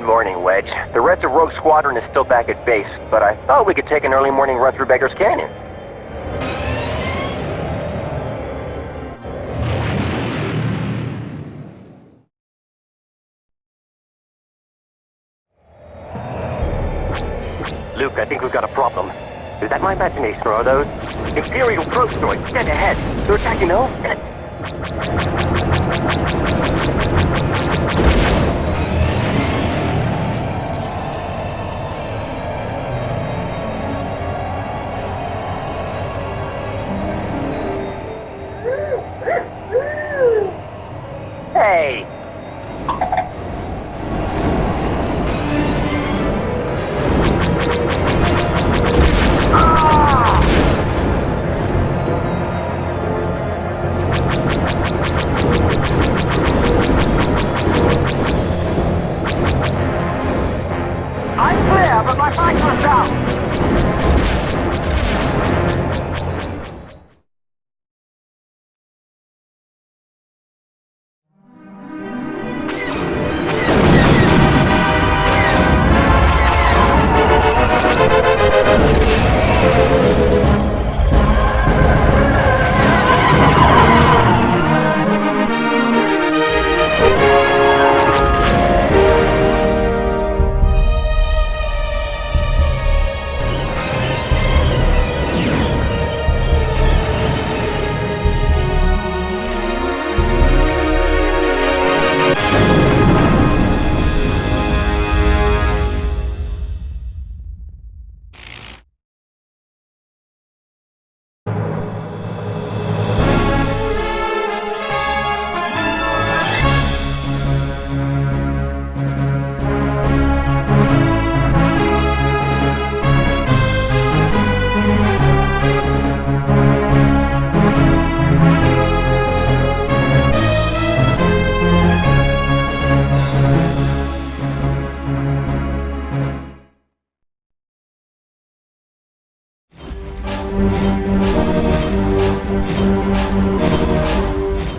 Good morning, Wedge. The rest of Rogue Squadron is still back at base, but I thought we could take an early morning run through Beggar's Canyon. Luke, I think we've got a problem. Is that my imagination, or are those Imperial probe droids dead ahead? They're attacking those? Hey! I'm clear, but my sights are down!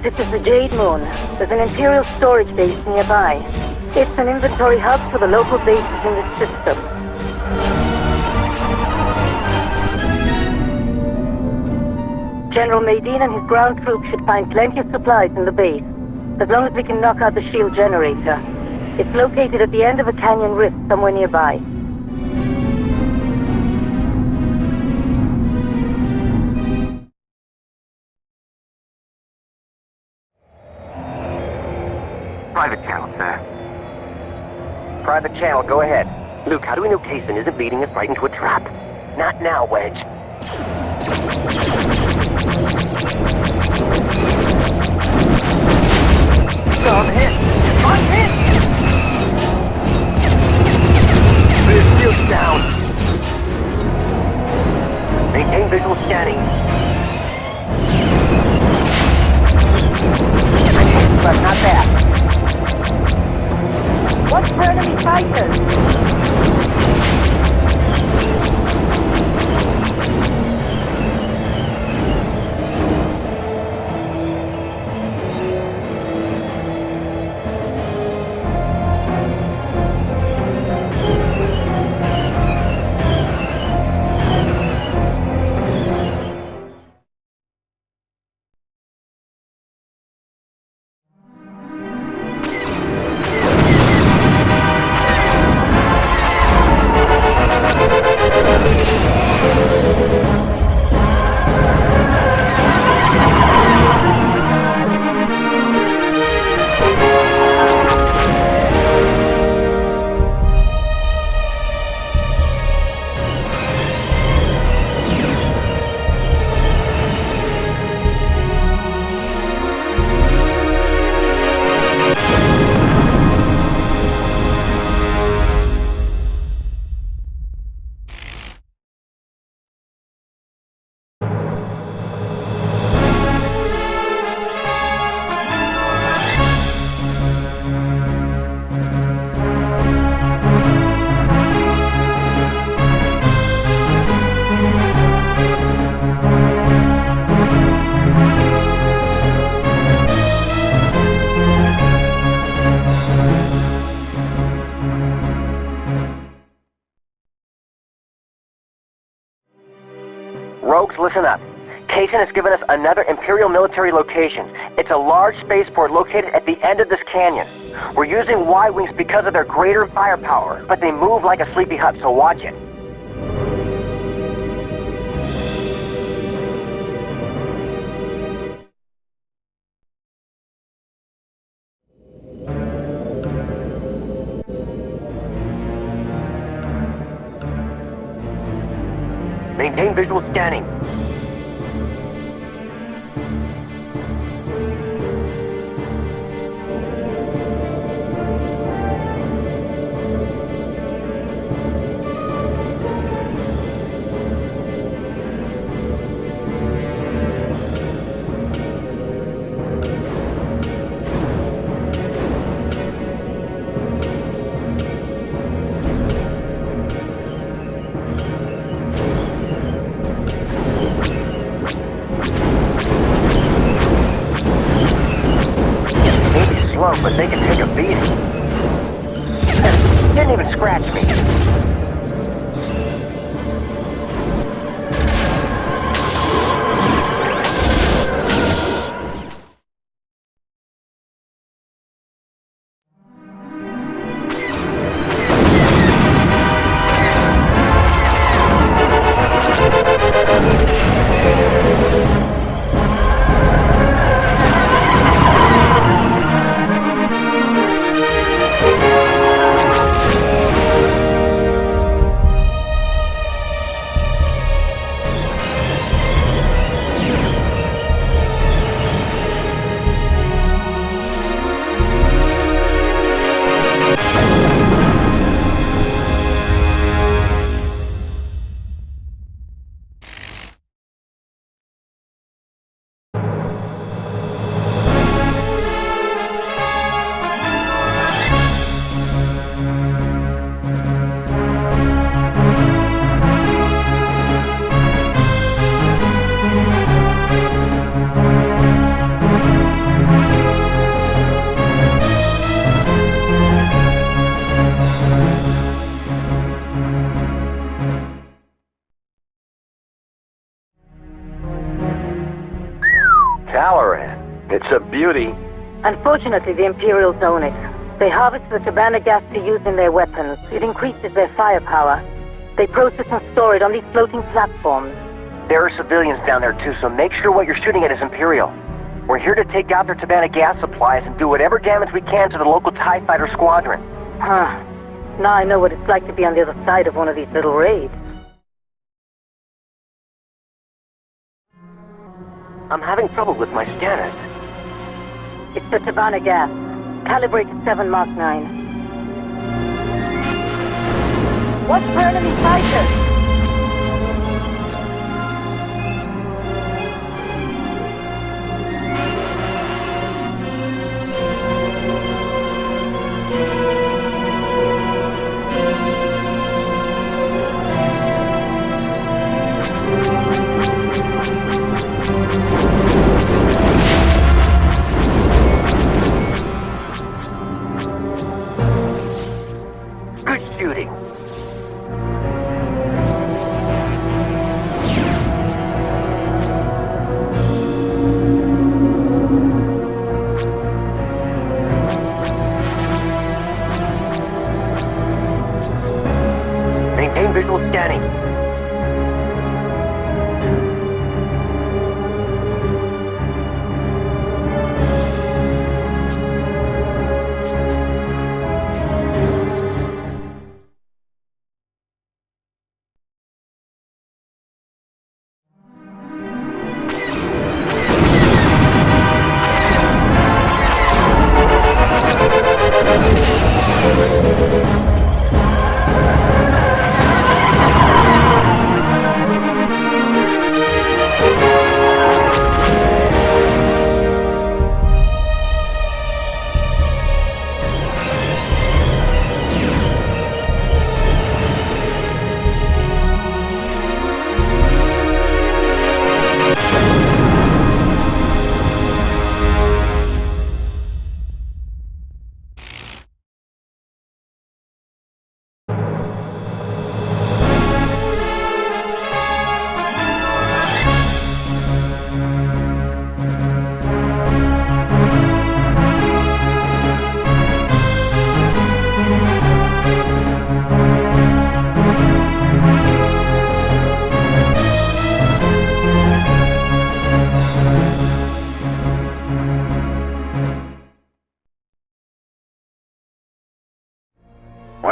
This is the Jade Moon. There's an Imperial storage base nearby. It's an inventory hub for the local bases in the system. General Medine and his ground troops should find plenty of supplies in the base, as long as we can knock out the shield generator. It's located at the end of a canyon rift somewhere nearby. Private channel, sir. Private channel, go ahead. Luke, how do we know Kaysen isn't leading us right into a trap? Not now, Wedge. I'm hit! I'm hit! Move shields down. Maintain visual scanning. I'm hit, but not bad. Watch for enemy fighters! Kaysen has given us another Imperial military location. It's a large spaceport located at the end of this canyon. We're using Y-wings because of their greater firepower, but they move like a sleepy hut, so watch it. Maintain visual scanning. But they can take a beating. Didn't even scratch me. It's a beauty. Unfortunately, the Imperials own it. They harvest the Tabana gas to use in their weapons. It increases their firepower. They process and store it on these floating platforms. There are civilians down there too, so make sure what you're shooting at is Imperial. We're here to take out their Tabana gas supplies and do whatever damage we can to the local TIE fighter squadron. Huh. Now I know what it's like to be on the other side of one of these little raids. I'm having trouble with my scanners. It's the Tabana gas. Calibrated 7 Mark 9. Watch for enemy fighters! Good shooting.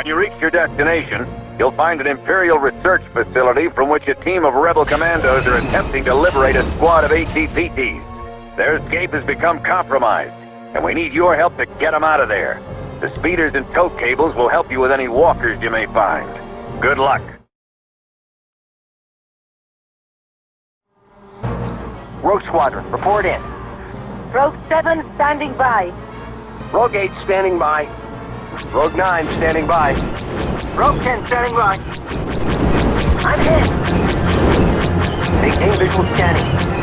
When you reach your destination, you'll find an Imperial research facility from which a team of rebel commandos are attempting to liberate a squad of ATPTs. Their escape has become compromised, and we need your help to get them out of there. The speeders and tow cables will help you with any walkers you may find. Good luck. Rogue Squadron, report in. Rogue 7 standing by. Rogue 8 standing by. Rogue 9 standing by. Rogue 10 standing by. I'm hit. Maintain visual scanning.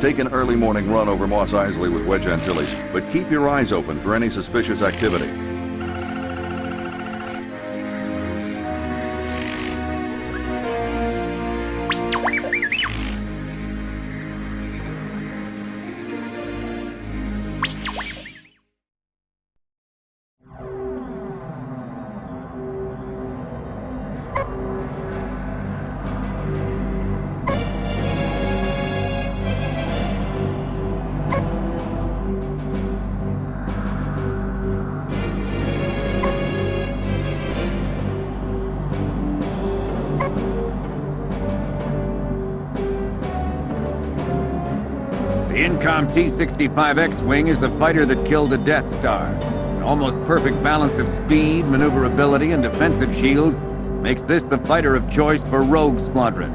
Take an early morning run over Moss Isley with Wedge Antilles, but keep your eyes open for any suspicious activity. The Incom T-65 X-Wing is the fighter that killed the Death Star. An almost perfect balance of speed, maneuverability, and defensive shields makes this the fighter of choice for Rogue Squadron,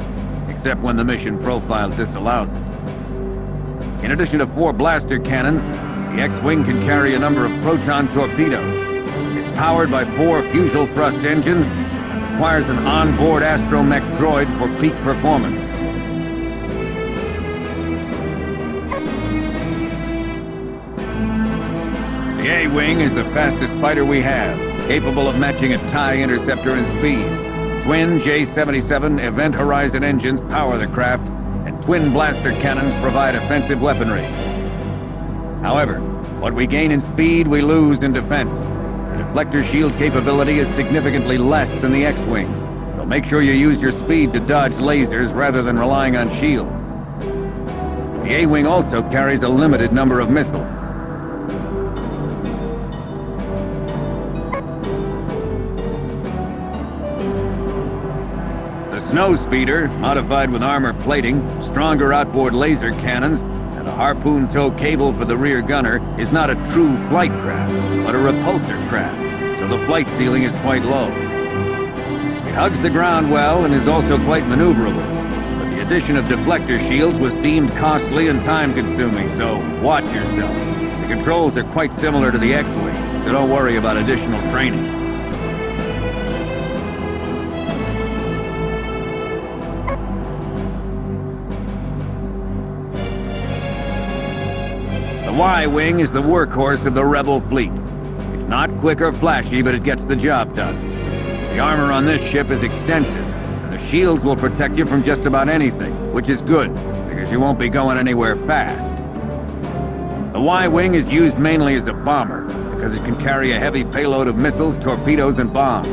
except when the mission profile disallows it. In addition to 4 blaster cannons, the X-Wing can carry a number of proton torpedoes. It's powered by 4 fusible thrust engines and requires an onboard astromech droid for peak performance. The A-Wing is the fastest fighter we have, capable of matching a TIE interceptor in speed. Twin J-77 Event Horizon engines power the craft, and twin blaster cannons provide offensive weaponry. However, what we gain in speed, we lose in defense. The deflector shield capability is significantly less than the X-Wing, so make sure you use your speed to dodge lasers rather than relying on shields. The A-Wing also carries a limited number of missiles. The Snow Speeder, modified with armor plating, stronger outboard laser cannons, and a harpoon tow cable for the rear gunner, is not a true flight craft, but a repulsor craft, so the flight ceiling is quite low. It hugs the ground well and is also quite maneuverable. The addition of deflector shields was deemed costly and time-consuming, so watch yourself. The controls are quite similar to the X-Wing, so don't worry about additional training. The Y-Wing is the workhorse of the Rebel fleet. It's not quick or flashy, but it gets the job done. The armor on this ship is extensive. The shields will protect you from just about anything, which is good, because you won't be going anywhere fast. The Y-Wing is used mainly as a bomber, because it can carry a heavy payload of missiles, torpedoes, and bombs.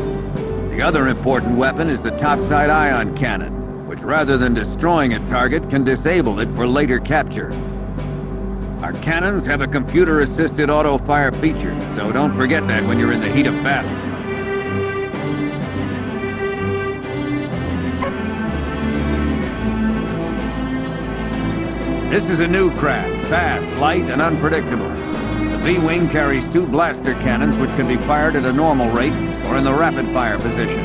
The other important weapon is the topside ion cannon, which rather than destroying a target, can disable it for later capture. Our cannons have a computer-assisted auto-fire feature, so don't forget that when you're in the heat of battle. This is a new craft, fast, light, and unpredictable. The V-Wing carries 2 blaster cannons which can be fired at a normal rate or in the rapid-fire position.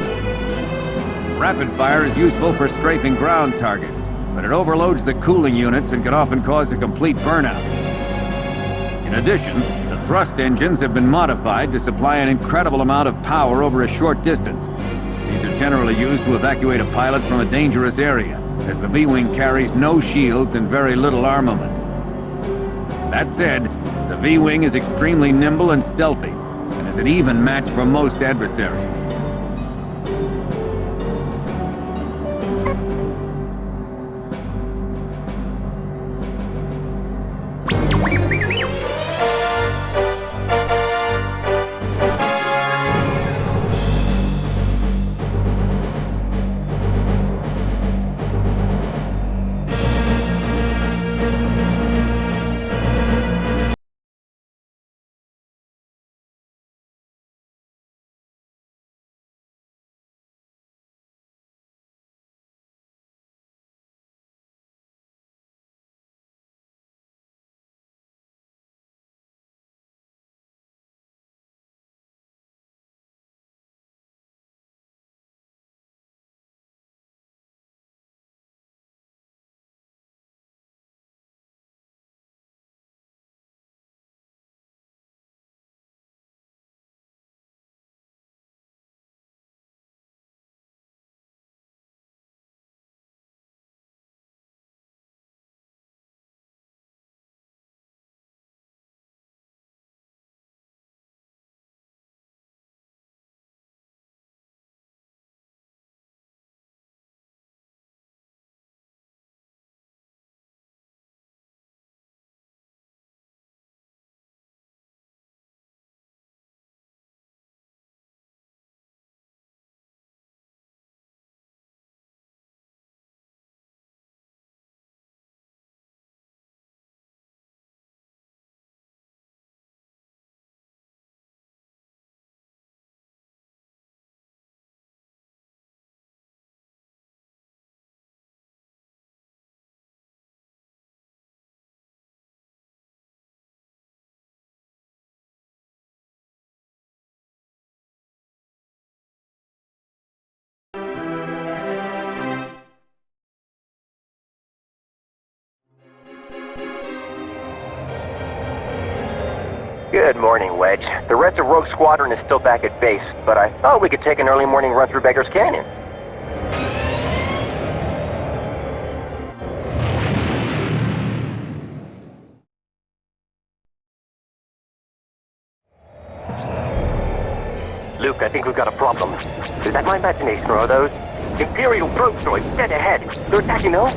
Rapid-fire is useful for strafing ground targets, but it overloads the cooling units and can often cause a complete burnout. In addition, the thrust engines have been modified to supply an incredible amount of power over a short distance. These are generally used to evacuate a pilot from a dangerous area, as the V-Wing carries no shields and very little armament. That said, the V-Wing is extremely nimble and stealthy, and is an even match for most adversaries. Good morning, Wedge. The rest of Rogue Squadron is still back at base, but I thought we could take an early morning run through Beggar's Canyon. Luke, I think we've got a problem. Is that my imagination, or are those Imperial probe droids dead ahead? They're attacking those?